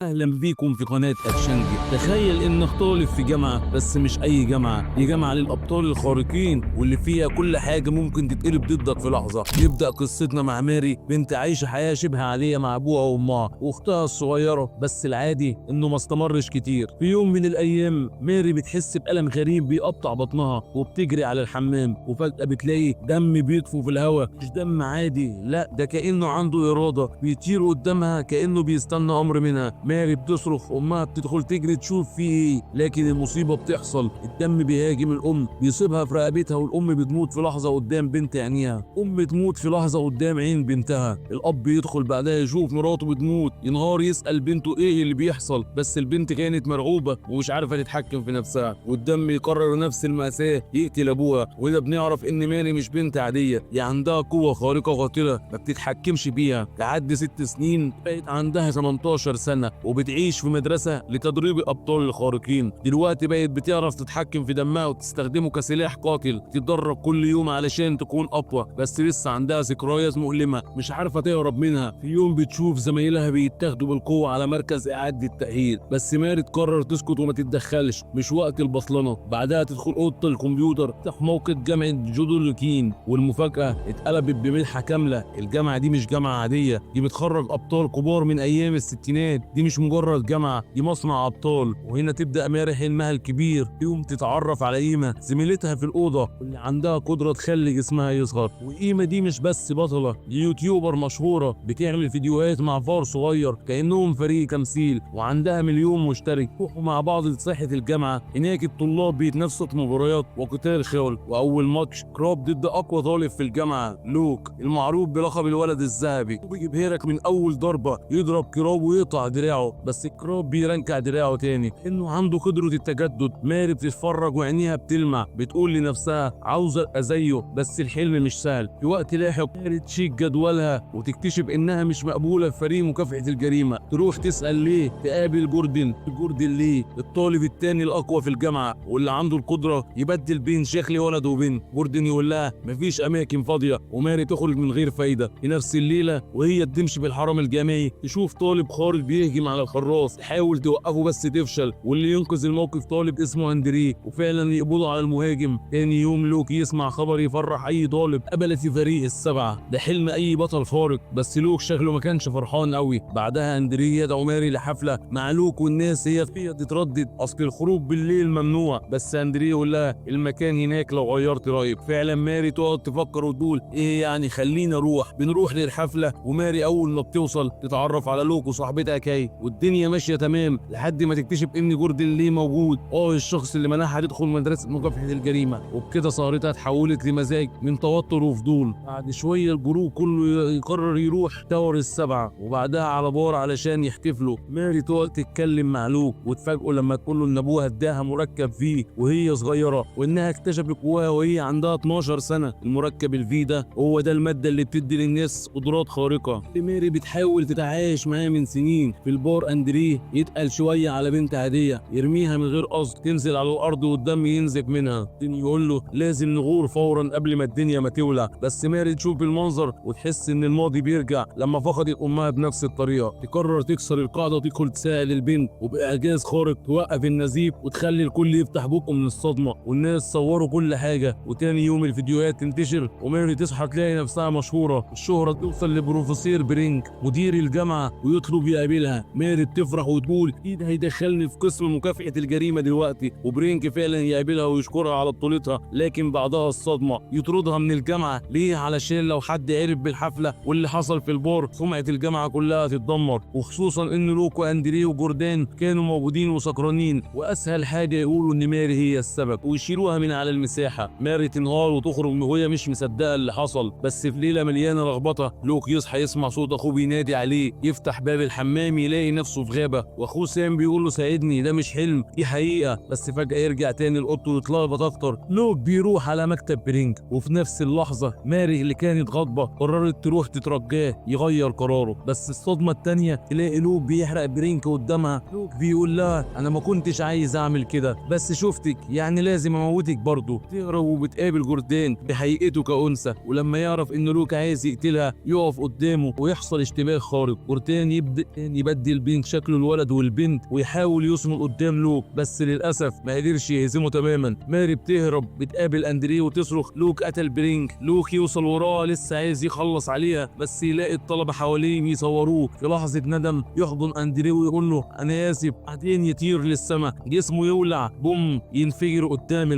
اهلا بيكم في قناة اكشنجي. تخيل انك طالب في جامعة، بس مش اي جامعة، دي جامعة للابطال الخارقين واللي فيها كل حاجة ممكن تتقلب ضدك في لحظة. يبدأ قصتنا مع ماري، بنت عايشة حياة شبه عادية مع ابوها وامها واختها الصغيرة، بس العادي انه ما استمرش كتير. في يوم من الايام ماري بتحس بألم غريب بيقطع بطنها وبتجري على الحمام، وفجأة بتلاقي دم بيطفو في الهواء. مش دم عادي، لا، ده كأنه عنده إرادة بيطير قدامها كأنه بيستنى امر منها. ماري بتصرخ، امها بتدخل تجري تشوف فيه ايه، لكن المصيبه بتحصل. الدم بيهاجم الام، بيصيبها في رقبتها، والام بتموت في لحظه قدام بنت عينيها. ام تموت في لحظه قدام عين بنتها. الاب يدخل بعدها يشوف مراته بتموت، ينهار يسال بنته ايه اللي بيحصل، بس البنت كانت مرعوبه ومش عارفه تتحكم في نفسها. والدم يكرر نفس المأساة، يقتل ابوها. وده بنعرف ان ماري مش بنت عاديه، دي عندها قوه خارقه قاتله ما بتتحكمش بيها. تعدي 6 سنين بقت عندها 18 سنه وبتعيش في مدرسة لتدريب الأبطال الخارقين. دلوقتي بقت بتعرف تتحكم في دمها وتستخدمه كسلاح قاتل. تتدرب كل يوم علشان تكون أقوى، بس لسه عندها ذكريات مؤلمة مش عارفة تهرب منها. في يوم بتشوف زمايلها بيتاخدوا بالقوة على مركز إعادة التأهيل، بس ماري تقرر تسكت وما تتدخلش، مش وقت البطلنة. بعدها تدخل أوضة الكمبيوتر، تفتح موقع جامعة جودولكين، والمفاجأة اتقلبت بملحة كاملة. الجامعة دي مش جامعة عادية، دي بتخرج أبطال كبار من أيام الستينات. دي مش مجرد جامعة، دي مصنع أبطال. وهنا تبدأ ماري حلمها الكبير، يوم تتعرف على إيما زميلتها في الأوضة واللي عندها قدرة تخلي جسمها يصغر. وإيما دي مش بس بطلة، دي يوتيوبر مشهورة بتعمل فيديوهات مع فار صغير كأنهم فريق تمثيل، وعندها 1,000,000 مشترك. روحوا مع بعض لساحة الجامعة، هناك الطلاب بيتنافسوا في مباريات وقتال خيول. وأول ماتش كروب ضد أقوى طالب في الجامعة، لوك المعروف بلقب الولد الذهبي، وبيجبهرك من أول ضربة. يضرب كروب ويقطع دراعه، بس كروب بيرنكع دراعه تاني انه عنده قدرة التجدد. ماري بتتفرج وعينيها بتلمع، بتقول لنفسها عاوزة ابقى زيه، بس الحلم مش سهل. في وقت لاحق ماري تشيك جدولها وتكتشف انها مش مقبولة في فريق مكافحة الجريمة. تروح تسأل ليه، تقابل جوردن ليه الطالب التاني الاقوى في الجامعة واللي عنده القدرة يبدل بين شكل ولد وبنت. جوردن يقول لها مفيش اماكن فاضية، وماري تخرج من غير فايدة. في نفس الليلة وهي تمشي بالحرم الجامعي، تشوف طالب خارج بيهجم على الحراس، تحاول توقفه بس تفشل. واللي ينقذ الموقف طالب اسمه اندريه، وفعلا يقبضوا على المهاجم. تاني يوم لوك يسمع خبر يفرح اي طالب، قبل في فريق السبعة. ده حلم اي بطل خارق، بس لوك شكله ما كانش فرحان قوي. بعدها اندريه يدعو ماري لحفلة مع لوك والناس. هي فيها تتردد، اصل الخروج بالليل ممنوع، بس اندريه يقول لها المكان هناك لو غيرت رايك. فعلا ماري تقعد تفكر وتقول ايه يعني، خلينا نروح. بنروح للحفلة، وماري اول ما بتوصل تتعرف على لوك وصاحبتها كاي، والدنيا ماشيه تمام لحد ما تكتشف ان جوردن ليه موجود، الشخص اللي منعها تدخل مدرسه مكافحه الجريمه. وبكده سهرتها اتحولت لمزاج من توتر وفضول. بعد شويه الجروب كله يقرر يروح تاور السبعه، وبعدها على بار علشان يحتفلوا. ماري تقعد تتكلم مع لوك، وتفاجئوا لما تقول له ان ابوها اداها مركب فيه وهي صغيره، وانها اكتشفت قواها وهي عندها 12 سنه. المركب الفي ده هو ده الماده اللي بتدي للناس قدرات خارقه. ماري بتحاول تتعايش معاه من سنين. في البار اندريه يتقل شويه على بنت عاديه، يرميها من غير قصد، تنزل على الارض والدم ينزف منها. يقول له لازم نغور فورا قبل ما الدنيا ما تولع. بس ماري تشوف المنظر وتحس ان الماضي بيرجع لما فقدت امها بنفس الطريقه. تقرر تكسر القاعده وتدخل تساعد البنت، وباعجاز خارق توقف النزيف وتخلي الكل يفتح بقه من الصدمه. والناس صوروا كل حاجه. وتاني يوم الفيديوهات تنتشر، وماري تصحى تلاقي نفسها مشهوره. الشهره توصل لبروفيسور برينك مدير الجامعه ويطلب يقابلها. ماري بتفرح وتقول ايه هيدخلني في قسم مكافحه الجريمه دلوقتي. وبرينك فعلا يقابلها ويشكرها على بطولتها، لكن بعدها الصدمه، يطردها من الجامعه. ليه؟ علشان لو حد عرف بالحفله واللي حصل في البار سمعه الجامعه كلها تتدمر، وخصوصا ان لوك واندريه وجوردان كانوا موجودين وسكرانين، واسهل حاجه يقولوا ان ماري هي السبب ويشيلوها من على المساحه. ماري تنهار وتخرج وهي مش مصدقه اللي حصل. بس في ليله مليانه لخبطه، لوك يصحى يسمع صوت اخوه بينادي عليه. يفتح باب الحمام يلاقي نفسه في غابه، واخوه سام بيقول له ساعدني، ده مش حلم، دي حقيقه. بس فجاه يرجع تاني لاوضته ويتلخبط اكتر. لوك بيروح على مكتب برينك، وفي نفس اللحظه ماري اللي كانت غاضبه قررت تروح تترجاه يغير قراره. بس الصدمه التانيه تلاقي لوك بيحرق برينك قدامها. لوك بيقول لها انا ما كنتش عايز اعمل كده، بس شفتك يعني لازم اموتك برضه. تهرب وبتقابل جوردان بحقيقته كأنثى، ولما يعرف ان لوك عايز يقتلها يقف قدامه ويحصل اشتباك خارق. جوردان يبدأ يبدل يبدل بين شكل الولد والبنت ويحاول يصمد قدام لوك، بس للاسف ما قدرش يهزمه تماما. ماري بتهرب، بتقابل اندريه وتصرخ لوك قتل برينك. لوك يوصل وراها لسه عايز يخلص عليها، بس يلاقي الطلبه حواليه بيصوروه. في لحظه ندم يحضن اندريه ويقول له انا اسف، بعدين يطير للسما، جسمه يولع، بوم، ينفجر قدام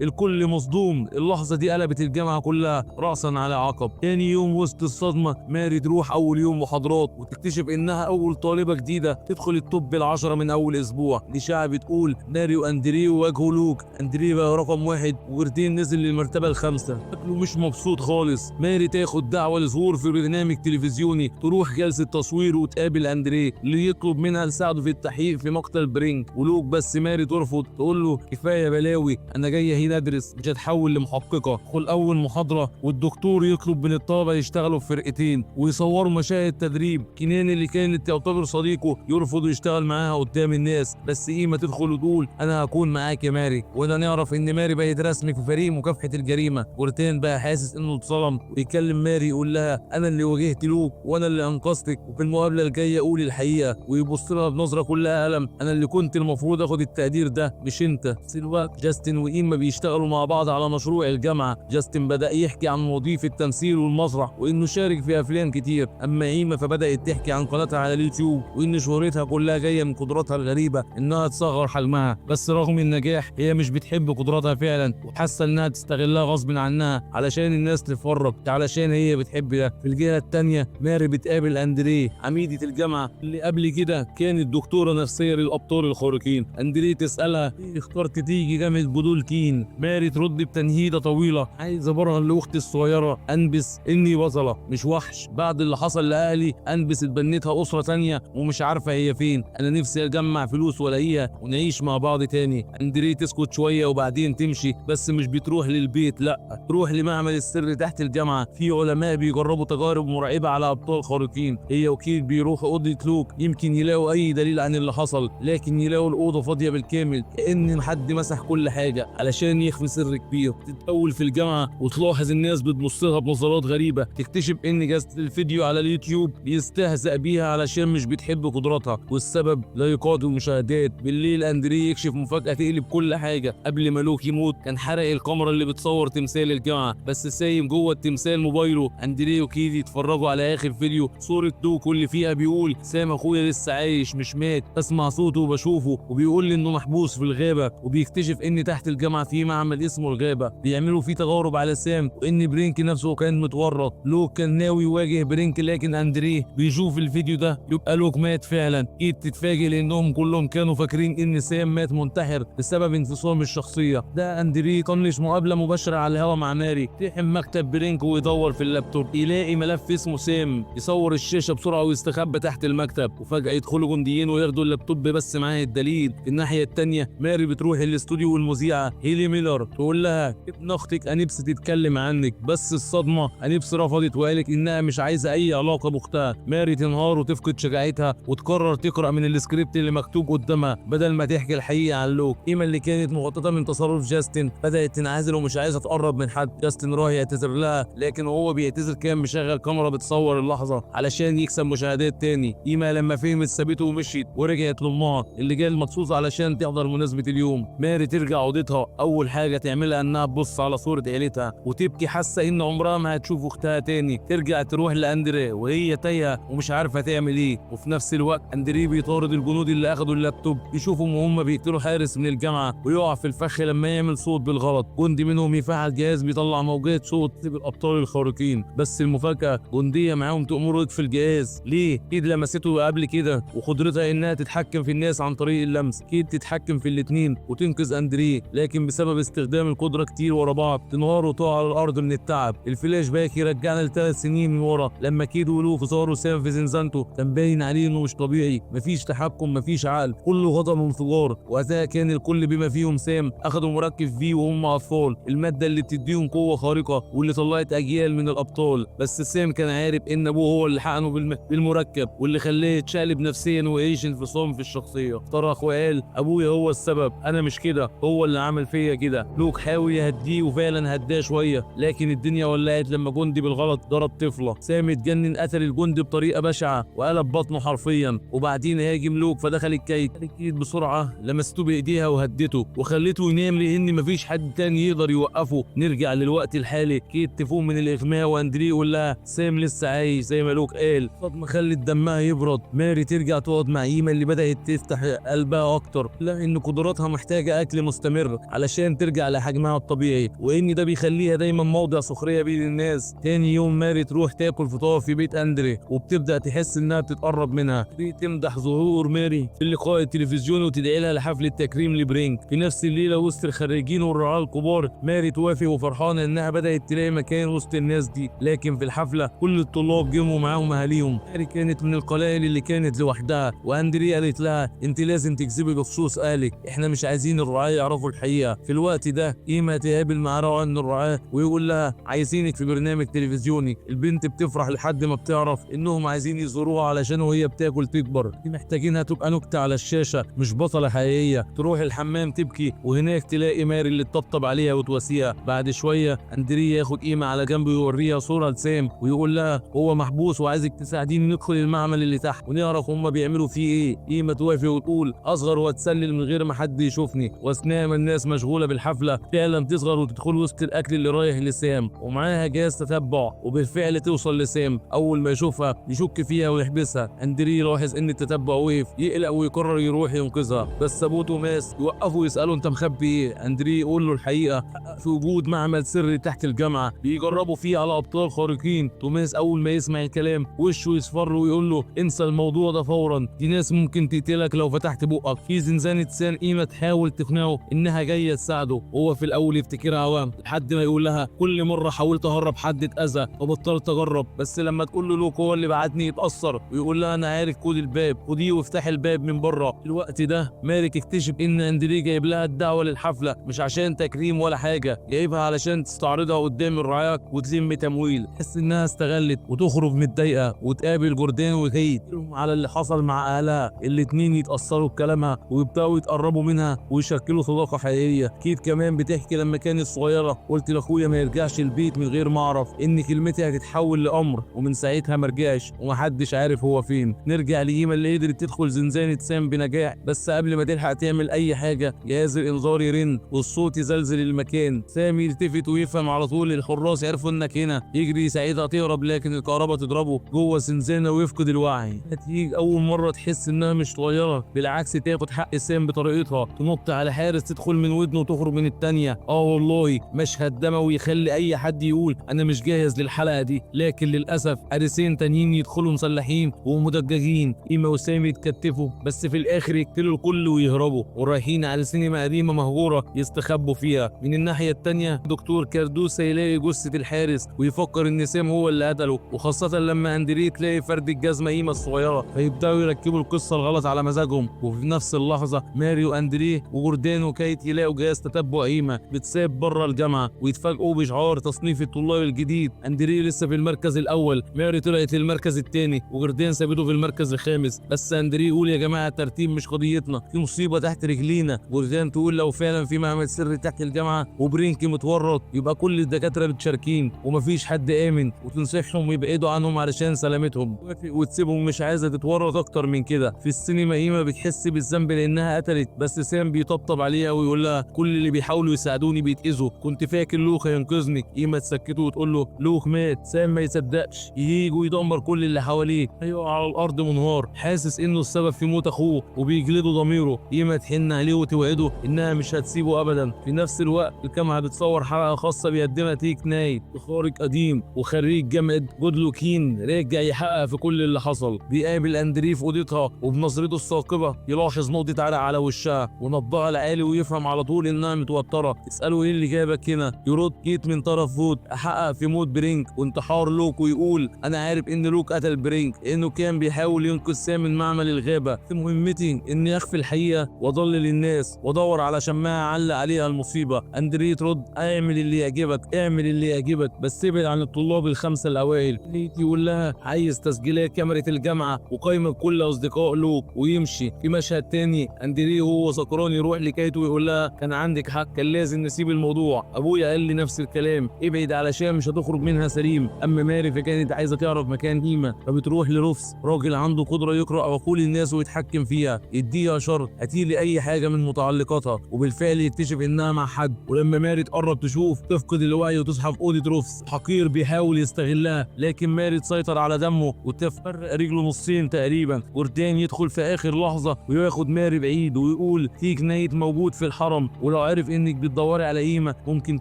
الكل مصدوم. اللحظه دي قلبت الجامعه كلها راسا على عقب. تاني يوم وسط الصدمه ماري تروح اول يوم محاضرات وتكتشف انها اول طالبه جديده تدخل التوب ال10 من اول اسبوع. الاشاعه بتقول ماري واندريه واجهوا لوك، اندريه بقى رقم 1 وجردين نزل للمرتبه ال5. شكله مش مبسوط خالص. ماري تاخد دعوه لظهور في برنامج تلفزيوني، تروح جلسه تصوير وتقابل اندريه اللي يطلب منها تساعده في التحقيق في مقتل برينك ولوك، بس ماري ترفض، تقول له كفايه بلاوي، انا جايه هنا ادرس مش هتحول لمحققه. دخل اول محاضره والدكتور يطلب من الطلبه يشتغلوا في فرقتين ويصوروا مشاهد تدريب. كنان اللي كانت تعتبر صديقه يرفض يشتغل معاها قدام الناس، بس ايما تدخل وتقول انا هكون معاك يا ماري. وده نعرف ان ماري بقت رسمي في فريق مكافحه الجريمه. ورتان بقى حاسس انه اتظلم ويكلم ماري يقول لها انا اللي واجهت لوك وانا اللي انقذتك، وفي المقابله الجايه قولي الحقيقه. ويبص لها بنظره كلها الم، انا اللي كنت المفروض اخد التقدير ده مش انت. في الوقت جاستن وايما بيشتغلوا مع بعض على مشروع الجامعه. جاستن بدا يحكي عن وظيفه التمثيل والمسرح وانه شارك في افلام كتير، اما ايما فبدات تحكي عن قناتها على اليوتيوب وان شهرتها كلها جايه من قدراتها الغريبه انها تصغر حجمها. بس رغم النجاح هي مش بتحب قدراتها فعلا، وحاسه انها تستغلها غصب عنها علشان الناس تتفرج، علشان هي بتحب ده. في الجهه الثانيه ماري بتقابل اندريه عميده الجامعه اللي قبل كده كانت دكتوره نفسيه للابطال الخارقين. اندريه تسالها ليه اخترت تيجي جامعه بدول كين؟ ماري ترد بتنهيده طويله عايز ابرهن لاختي الصغيره انبس اني بطله مش وحش. بعد اللي حصل لاهلي انبس اتبنتها اسره ثانيه ومش عارفه هي فين. انا نفسي اجمع فلوس والاقيها ونعيش مع بعض تاني. اندريه تسكت شويه وبعدين تمشي، بس مش بتروح للبيت، لا تروح لمعمل السر تحت الجامعه. في علماء بيجربوا تجارب مرعبه على ابطال خارقين. هي وكيل بيروحوا اوضه لوك يمكن يلاقوا اي دليل عن اللي حصل، لكن يلاقوا الاوضه فاضيه بالكامل كأن حد مسح كل حاجه علشان يخفي سر كبير. تتأول في الجامعه وتلاحظ الناس بتبص لها بنظرات غريبه. تكتشف ان جهاز الفيديو على اليوتيوب بيستهزأ بيها علشان مش بتحب قدراتها، والسبب لا يقاضي المشاهدات. بالليل اندريه يكشف مفاجاه تقلب كل حاجه. قبل ما لوك يموت كان حرق الكاميرا اللي بتصور تمثال الجامعه، بس سايم جوه التمثال موبايله. اندريه وكيدي يتفرجوا على اخر فيديو صوره لوك واللي فيها بيقول سام اخويا لسه عايش مش مات، بسمع صوته وبشوفه وبيقول لي انه محبوس في الغابه. وبيكتشف ان تحت الجامعه في معمل اسمه الغابه بيعملوا فيه تجارب على سام، وان برينك نفسه كان متورط. لوك كان ناوي يواجه برينك لكن اندريه بيشوف الفيديو ده يبقى لوك مات فعلا. كيد تتفاجئ لانهم كلهم كانوا فاكرين ان سام مات منتحر بسبب انفصام الشخصيه. ده اندريه طنش مقابله مباشره على الهوا مع ماري. تحم مكتب برينك ويدور في اللابتوب يلاقي ملف اسمه سام، يصور الشاشه بسرعه ويستخبى تحت المكتب. وفجاه يدخلوا جنديين وياخدوا اللابتوب بس معاه الدليل. في الناحيه الثانيه ماري بتروح الاستوديو والمذيعه هيلي ميلر تقول لها ابن اختك انيبس تتكلم عنك، بس الصدمه انيبس رفضت وقالت انها مش عايزه اي علاقه باختها. ماري تنهار وتفقد شجاعتها وتقرر تقرا من السكريبت اللي مكتوب قدامها بدل ما تحكي الحقيقه عن لوك. ايما اللي كانت مغطاه من تصرف جاستن بدات تنعزل ومش عايزه تقرب من حد. جاستن راح يعتذر لها لكن وهو بيعتذر كان مشغل كاميرا بتصور اللحظه علشان يكسب مشاهدات تاني. ايما لما فهمت سابته ومشيت ورجعت لامها اللي جايه مخصوص علشان تحضر مناسبه اليوم. ماري ترجع اوضتها اول حاجه تعملها انها تبص على صوره عيلتها وتبكي حاسه ان عمرها ما هتشوف اختها تاني. ترجع تروح لاندريه وهي تايهه ومش عارفه تعمل ايه. وفي نفس الوقت اندريه بيطارد الجنود اللي اخدوا اللابتوب، يشوفهم وهم بيقتلوا حارس من الجامعه ويقع في الفخ لما يعمل صوت بالغلط. جندي منهم يفعل جهاز بيطلع موجات صوت تسيب الابطال الخارقين، بس المفاجاه جنديه معاهم تأمره يطفي الجهاز. ليه؟ كيد لمسته قبل كده وقدرتها انها تتحكم في الناس عن طريق اللمس. كيد تتحكم في الاثنين وتنقذ اندريه، لكن بسبب استخدام القدره كتير ورا بعض تنهار وتقع على الارض من التعب. الفلاش باك يرجعنا ل3 سنين من ورا لما كيد ولوك زاروا سام في زنزانته. كان باين عليه انه مش طبيعي، مفيش تحكم مفيش عقل، كله غضب وانفجار. وقتها كان الكل بما فيهم سام اخدوا مركب في وهم اطفال، الماده اللي بتديهم قوه خارقه واللي طلعت اجيال من الابطال. بس سام كان عارف ان ابوه هو اللي حقنه بالمركب واللي خلاه يتشقلب نفسيا ويعيش انفصام في الشخصيه. صرخ وقال ابويا هو السبب، انا مش كده، هو اللي عمل فيا كده. لوك حاول يهديه وفعلا هداه شويه، لكن الدنيا ولعت لما جندي بالغلط ضرب طفله. سام اتجنن قتل الجندي بطريقه بشعه وقلب بطنه حرفيا. وبعدين هاجم لوك فدخل كيت بسرعه لمسته بايديها وهدته وخلته ينام لان مفيش حد تاني يقدر يوقفه. نرجع للوقت الحالي، كيت تفوق من الاغماء واندري يقول لها سام لسه عايش زي ما لوك قال. صدمه خلت دمها يبرد. ماري ترجع تقعد مع ايما اللي بدات تفتح قلبها اكتر، لا ان قدراتها محتاجه اكل مستمر علشان ترجع لحجمها الطبيعي، وان ده بيخليها دايما موضع سخريه بين الناس. تاني يوم ماري تروح تاكل فطار في بيت اندري وبتبدا تحس انها بتتقرب منها. تمدح ظهور ماري في اللقاء التلفزيوني وتدعي لها لحفله تكريم لبرينك. في نفس الليله وسط الخريجين والرعاة الكبار ماري توافق وفرحانه انها بدات تلاقي مكان وسط الناس دي. لكن في الحفله كل الطلاب جمعوا معاهم اهاليهم. ماري كانت من القلائل اللي كانت لوحدها، واندري قالت لها انت لازم تكذبي بخصوص اهلك، احنا مش عايزين الرعاة يعرفوا الحقيقه. في الوقت ده ايما تقابل مع رعاة من الرعاة ويقول لها عايزينك في برنامج تلفزيوني. البنت بتفرح لحد ما بتعرف انهم عايزين يزوروها علشان وهي بتاكل تكبر، محتاجينها تبقى نكته على الشاشه مش بطله حقيقيه. تروح الحمام تبكي وهناك تلاقي ماري اللي تطبطب عليها وتواسيها. بعد شويه اندري ياخد ايما على جنب ويوريها صوره لسام ويقول لها هو محبوس وعايزك تساعديني ندخل المعمل اللي تحت ونعرف هما بيعملوا فيه ايه. ايما توافق وتقول اصغر واتسلل من غير ما حد يشوفني. واثناء ما الناس مشغوله بالحفله فعلا تصغر وتدخل وسط الاكل اللي رايح لسام ومعاها جهاز تتبع، وبالفعل توصل لسام. اول ما يشوفها يشك فيها ويحبسها. اندري يلاحظ ان التتبع وقف، يقلق ويقرر يروح ينقذها، بس ابوه توماس يوقفه يساله انت مخبي ايه. اندري يقول له الحقيقه في وجود معمل سري تحت الجامعه بيجربوا فيه على ابطال خارقين. توماس اول ما يسمع الكلام وشه يصفر ويقول له انسى الموضوع ده فورا، دي ناس ممكن تقتلك لو فتحت بقك. في زنزانه سان ايما تحاول تقنعه انها جايه تساعده. هو في الاول يفتكرها عوام لحد ما يقول لها كل مره حاولت اهرب حد اتاذى وبطلت اجرب، بس لما تقول له لوك هو اللي بعتني يتاثر ويقول لها انا عارف كود الباب خديه وافتحي الباب من بره. في الوقت ده ماري تكتشف ان اندري جايب لها الدعوه للحفله مش عشان تكريم ولا حاجه، جايبها علشان تستعرضها قدام الرعاة وتلم تمويل. تحس انها استغلت وتخرج متضايقه وتقابل جوردان وكيت على اللي حصل مع اهلها. الاتنين يتاثروا بكلامها ويبداوا يتقربوا منها ويشكلوا صداقه حقيقيه. كيت كمان بتحكي لما كانت صغيره قلت لاخويا ما يرجعش البيت من غير ما اعرف ان كلمتي هتتحول لامر، ومن ساعتها ما رجعش ومحدش عارف هو فين. نرجع لايما اللي قدرت تدخل زنزانه سام بنجاح، بس قبل ما تلحق تعمل اي حاجه جهاز الانذار يرن والصوت يزلزل المكان. سام يلتفت ويفهم على طول الحراس عرفوا انك هنا، يجري يساعدها تهرب لكن الكهرباء تضربه جوه الزنزانه ويفقد الوعي. هتيجي اول مره تحس انها مش صغيره، بالعكس تاخد حق سام بطريقتها، تنط على حارس تدخل من ودنه وتخرج من الثانيه. والله مشهد دموي يخلي اي حد يقول انا مش جاهز للحلقه دي. لكن للاسف حارسين تانيين يدخلوا مسلحين ومدججين. ايما وسام يتكتفوا بس في الاخر يقتلوا الكل ويهربوا ورايحين على سينما قديمه مهجوره يستخبوا فيها. من الناحيه الثانيه دكتور كاردوسا يلاقي جثه الحارس ويفكر ان سام هو اللي قتله، وخاصه لما اندري تلاقي فرد الجزمه ايما الصغيره فيبداوا يركبوا القصه الغلط على مزاجهم. وفي نفس اللحظه ماري واندري وجوردان وكيت يلاقوا جهاز تتبع ايما بتساب بره الجامعه ويتفاجئوا باشعار تصنيف الطلاب الجديد. اندري لسه في المركز الاول، ماري طلعت للمركز الثاني وجوردان سابته في المركز الخامس. بس اندري يقول يا جماعه الترتيب مش قضيتنا، في مصيبه تحت رجلينا. جوردان تقول لو فعلا في معمل سري تحت الجامعه وبرينك متورط يبقى كل الدكاتره متشاركين ومفيش حد امن، وتنصحهم يبعدوا عنهم علشان سلامتهم وتسيبهم مش عايزه تتورط اكتر من كده. في السينما ايما بتحس بالذنب لانها قتلت، بس سام بيطبطب عليها ويقول لها كل اللي بيحاولوا يساعدوني بيتاذوا، كنت فاكر لوك هينقذني. ايما تسكته وتقول له لوك مات. سام ما يصدقش، يجي ويدمر كل اللي حواليه، هيقع على الارض منهار حاسس انه السبب في موت اخوه وبيجلده ضميره. ايما تحن عليه وتوعده انها مش هتسيبه ابدا. في نفس الوقت الجامعه بتصور حلقه خاصه بيقدمها تيك نايت، خارق قديم وخريج جامعه جودلوكين راجع يحقق في كل اللي حصل. بيقابل اندري في اوضتها وبنظرته الثاقبه يلاحظ نقطه عرق على وشها ونبضها العالي ويفهم على طول انها متوتره. تساله ايه اللي جابك هنا؟ يرد كيت من طرف فوت احقق في موت برينك وانتحار لوك، ويقول انا عارف ان لوك قتل برينك لانه كان بيحاول ينقذ سام من معمل الغابه. في مهمتي اني اخفي الحقيقه واضلل الناس وادور على شماعه علق عليها المصيبه. اندري ترد اعمل اللي يعجبك، اعمل اللي يعجبك بس ابعد عن الطلاب الخمسه الاوائل. كيت يقول لها عايز تسجيلات كاميرا الجامعه وقائمه كل اصدقاء لوك ويمشي. في مشهد تاني اندري وهو سكران يروح لكيت ويقول لها كان عندك حق، كان لازم نسيب الموضوع، ابويا قال لي نفس الكلام، ابعد علشان مش هتخرج منها سليم. اما ماري فكانت عايزه تعرف مكان ايما فبتروح لروفس راجل راجل عنده قدرة يقرأ عقول الناس ويتحكم فيها، يديها شر هاتيلي أي حاجة من متعلقاتها، وبالفعل يكتشف إنها مع حد. ولما ماري تقرب تشوف تفقد الوعي وتصحى في أوضة روفس. حقير بيحاول يستغلها لكن ماري تسيطر على دمه وتفرق رجله نصين تقريبا. جوردان يدخل في آخر لحظة وياخد ماري بعيد ويقول في كنايت موجود في الحرم، ولو عارف إنك بتدوري على قيمة ممكن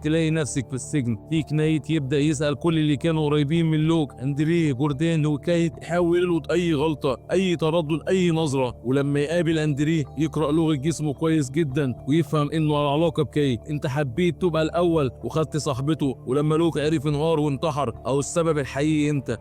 تلاقي نفسك في السجن. في كنايت يبدأ يسأل كل اللي كانوا قريبين من لوك، أندريه، جوردان، وكايت، يحاول يلقط أي غلطة، أي تردد، أي نظرة. ولما يقابل أندريه يقرأ لغة جسمه كويس جدا ويفهم إنه على علاقة بكايت. أنت حبيت تبقى الأول وخدت صاحبته، ولما لوك عرف انهار وانتحر أو السبب الحقيقي أنت